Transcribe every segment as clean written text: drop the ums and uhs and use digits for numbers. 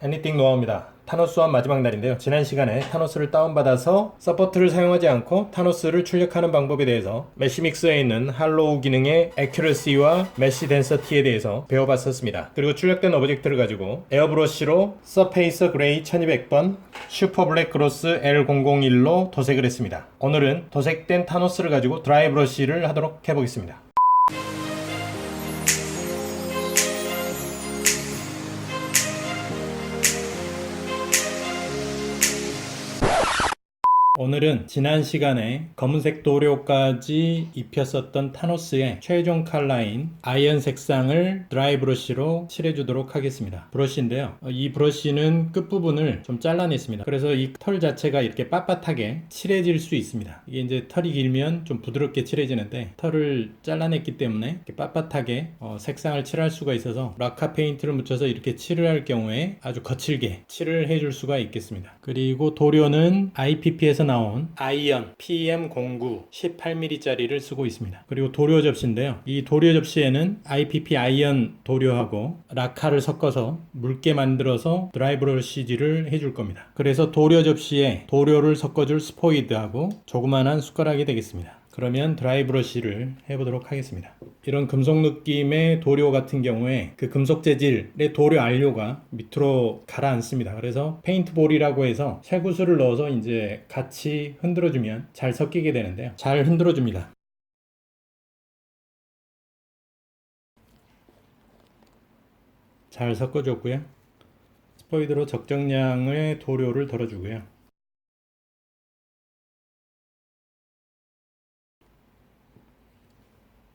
애니띵 노아입니다. 타노스 원 마지막 날인데요. 지난 시간에 타노스를 다운받아서 서포트를 사용하지 않고 타노스를 출력하는 방법에 대해서 메쉬믹스에 있는 할로우 기능의 애큐러시와 메쉬 덴서티에 대해서 배워봤었습니다. 그리고 출력된 오브젝트를 가지고 에어브러쉬로 서페이서 그레이 1200번 슈퍼 블랙 그로스 L001로 도색을 했습니다. 오늘은 도색된 타노스를 가지고 드라이 브러쉬를 하도록 해보겠습니다. 오늘은 지난 시간에 검은색 도료까지 입혔었던 타노스의 최종 컬러인 아이언 색상을 드라이 브러쉬로 칠해주도록 하겠습니다. 브러쉬인데요. 이 브러쉬는 끝부분을 좀 잘라냈습니다. 그래서 이 털 자체가 이렇게 빳빳하게 칠해질 수 있습니다. 이게 이제 털이 길면 좀 부드럽게 칠해지는데 털을 잘라냈기 때문에 이렇게 빳빳하게 색상을 칠할 수가 있어서 락카 페인트를 묻혀서 이렇게 칠을 할 경우에 아주 거칠게 칠을 해줄 수가 있겠습니다. 그리고 도료는 IPP에서 나온 아이언 PM09 18mm짜리를 쓰고 있습니다. 그리고 도료 접시인데요. 이 도료 접시에는 IPP 아이언 도료하고 라카를 섞어서 묽게 만들어서 드라이 브러쉬질을 해줄 겁니다. 그래서 도료 접시에 도료를 섞어줄 스포이드하고 조그만한 숟가락이 되겠습니다. 그러면 드라이 브러쉬를 해보도록 하겠습니다. 이런 금속 느낌의 도료 같은 경우에 그 금속 재질의 도료 안료가 밑으로 가라앉습니다. 그래서 페인트볼이라고 해서 쇠구슬을 넣어서 이제 같이 흔들어주면 잘 섞이게 되는데요. 잘 흔들어줍니다. 잘 섞어줬고요. 스포이드로 적정량의 도료를 덜어주고요.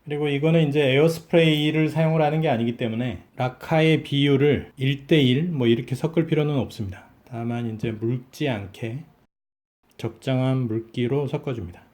그리고 이거는 이제 에어스프레이를 사용을 하는 게 아니기 때문에 라카의 비율을 1대1 뭐 이렇게 섞을 필요는 없습니다. 다만 이제 묽지 않게 적정한 물기로 섞어줍니다.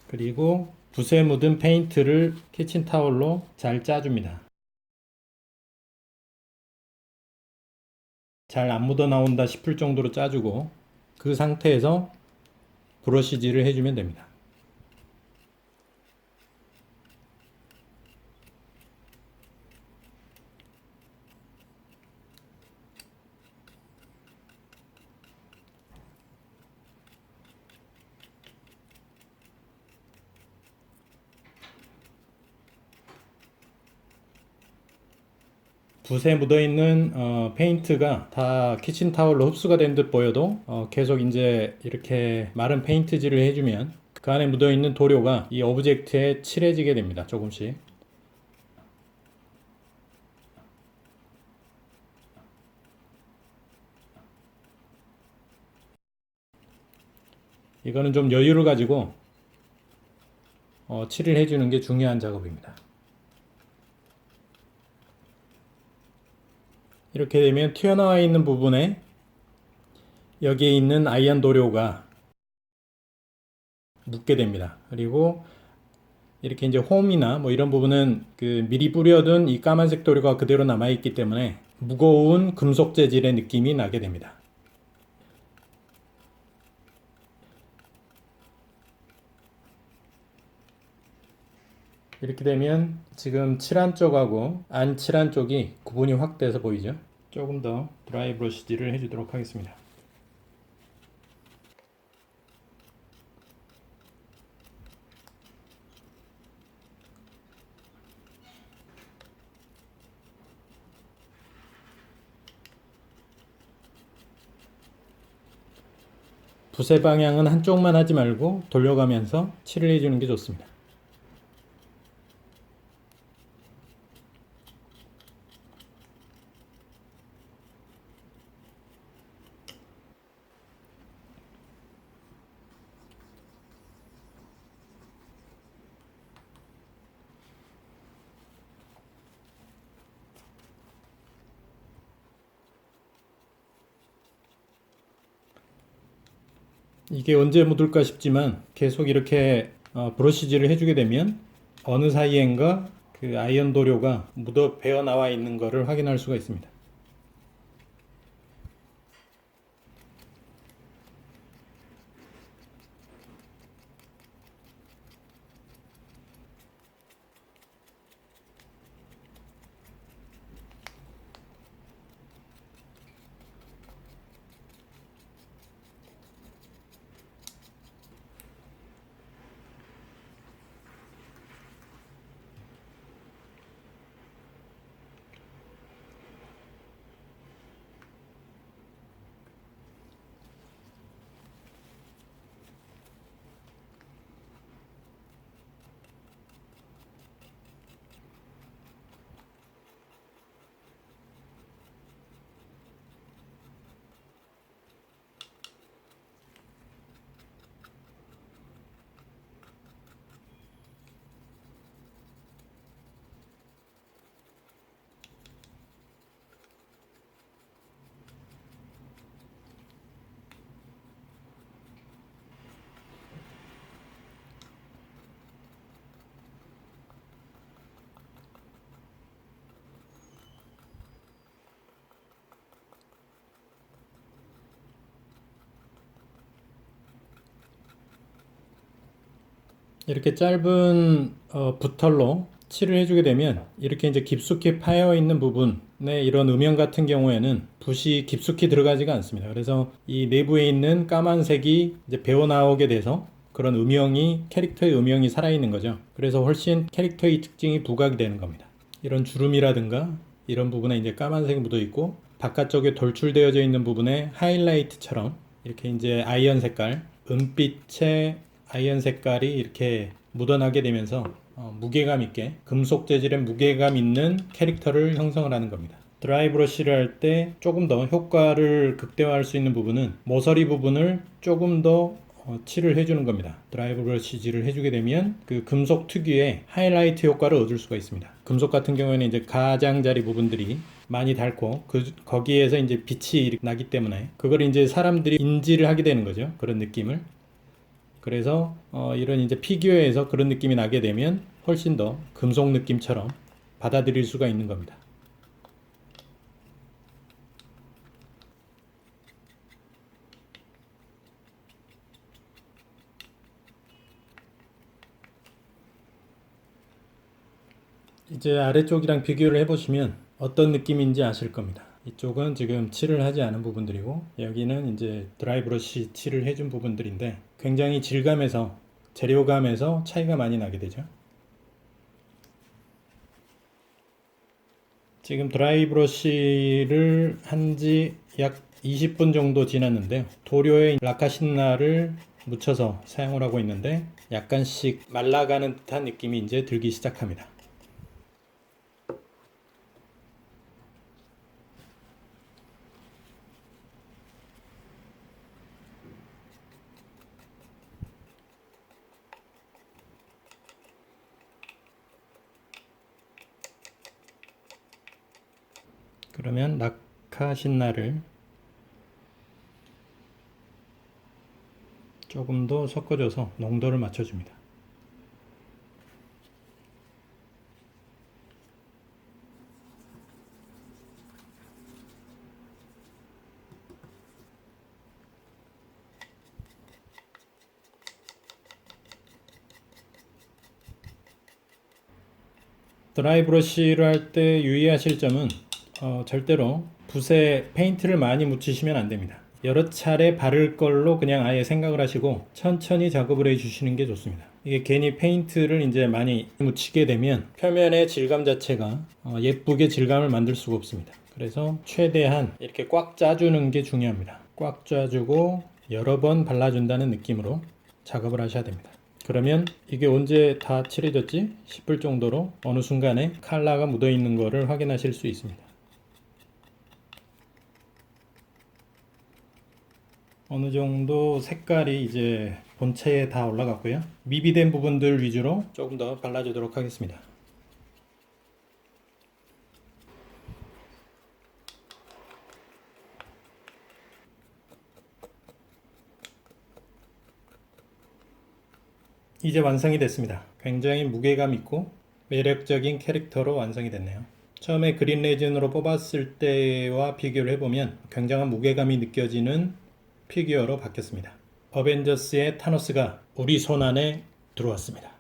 그리고 붓에 묻은 페인트를 키친타올로 잘 짜줍니다. 잘 안 묻어 나온다 싶을 정도로 짜주고 그 상태에서 브러쉬질을 해주면 됩니다. 붓에 묻어있는 페인트가 다 키친타올로 흡수가 된 듯 보여도 계속 이제 이렇게 마른 페인트질을 해주면 그 안에 묻어있는 도료가 이 오브젝트에 칠해지게 됩니다. 조금씩. 이거는 좀 여유를 가지고 칠을 해주는 게 중요한 작업입니다. 이렇게 되면 튀어나와 있는 부분에 여기에 있는 아이언 도료가 묻게 됩니다. 그리고 이렇게 이제 홈이나 뭐 이런 부분은 그 미리 뿌려둔 이 까만색 도료가 그대로 남아있기 때문에 무거운 금속 재질의 느낌이 나게 됩니다. 이렇게 되면 지금 칠한 쪽하고 안 칠한 쪽이 구분이 확 돼서 보이죠? 조금 더 드라이 브러쉬질을 해주도록 하겠습니다. 붓의 방향은 한쪽만 하지 말고 돌려가면서 칠을 해주는 게 좋습니다. 이게 언제 묻을까 싶지만 계속 이렇게 브러쉬질을 해주게 되면 어느 사이엔가 그 아이언 도료가 묻어 배어 나와 있는 것을 확인할 수가 있습니다. 이렇게 짧은 붓털로 칠을 해주게 되면 이렇게 이제 깊숙이 파여 있는 부분에 이런 음영 같은 경우에는 붓이 깊숙이 들어가지가 않습니다. 그래서 이 내부에 있는 까만색이 이제 배어 나오게 돼서 그런 음영이, 캐릭터의 음영이 살아있는 거죠. 그래서 훨씬 캐릭터의 특징이 부각이 되는 겁니다. 이런 주름이라든가 이런 부분에 이제 까만색이 묻어 있고 바깥쪽에 돌출되어져 있는 부분에 하이라이트처럼 이렇게 이제 아이언 색깔, 은빛의 아이언 색깔이 이렇게 묻어나게 되면서 무게감 있게, 금속 재질의 무게감 있는 캐릭터를 형성을 하는 겁니다. 드라이 브러쉬를 할 때 조금 더 효과를 극대화할 수 있는 부분은 모서리 부분을 조금 더 칠을 해주는 겁니다. 드라이 브러쉬질을 해주게 되면 그 금속 특유의 하이라이트 효과를 얻을 수가 있습니다. 금속 같은 경우에는 이제 가장자리 부분들이 많이 닳고 거기에서 이제 빛이 나기 때문에 그걸 이제 사람들이 인지를 하게 되는 거죠. 그런 느낌을. 그래서 이런 이제 피규어에서 그런 느낌이 나게 되면 훨씬 더 금속 느낌처럼 받아들일 수가 있는 겁니다. 이제 아래쪽이랑 비교를 해보시면 어떤 느낌인지 아실 겁니다. 이쪽은 지금 칠을 하지 않은 부분들이고 여기는 이제 드라이 브러쉬 칠을 해준 부분들인데 굉장히 질감에서, 재료감에서 차이가 많이 나게 되죠. 지금 드라이 브러쉬를 한 지 약 20분 정도 지났는데요. 도료에 라카신나를 묻혀서 사용을 하고 있는데 약간씩 말라가는 듯한 느낌이 이제 들기 시작합니다. 그러면 라카신나를 조금 더 섞어줘서 농도를 맞춰줍니다. 드라이 브러쉬를 할 때 유의하실 점은 절대로 붓에 페인트를 많이 묻히시면 안 됩니다. 여러 차례 바를 걸로 그냥 아예 생각을 하시고 천천히 작업을 해 주시는 게 좋습니다. 이게 괜히 페인트를 이제 많이 묻히게 되면 표면의 질감 자체가 예쁘게 질감을 만들 수가 없습니다. 그래서 최대한 이렇게 꽉 짜주는 게 중요합니다. 꽉 짜주고 여러 번 발라준다는 느낌으로 작업을 하셔야 됩니다. 그러면 이게 언제 다 칠해졌지 싶을 정도로 어느 순간에 칼라가 묻어 있는 것을 확인하실 수 있습니다. 어느 정도 색깔이 이제 본체에 다 올라갔고요. 미비된 부분들 위주로 조금 더 발라주도록 하겠습니다. 이제 완성이 됐습니다. 굉장히 무게감 있고 매력적인 캐릭터로 완성이 됐네요. 처음에 그린 레진으로 뽑았을 때와 비교를 해보면 굉장한 무게감이 느껴지는 피규어로 바뀌었습니다. 어벤져스의 타노스가 우리 손안에 들어왔습니다.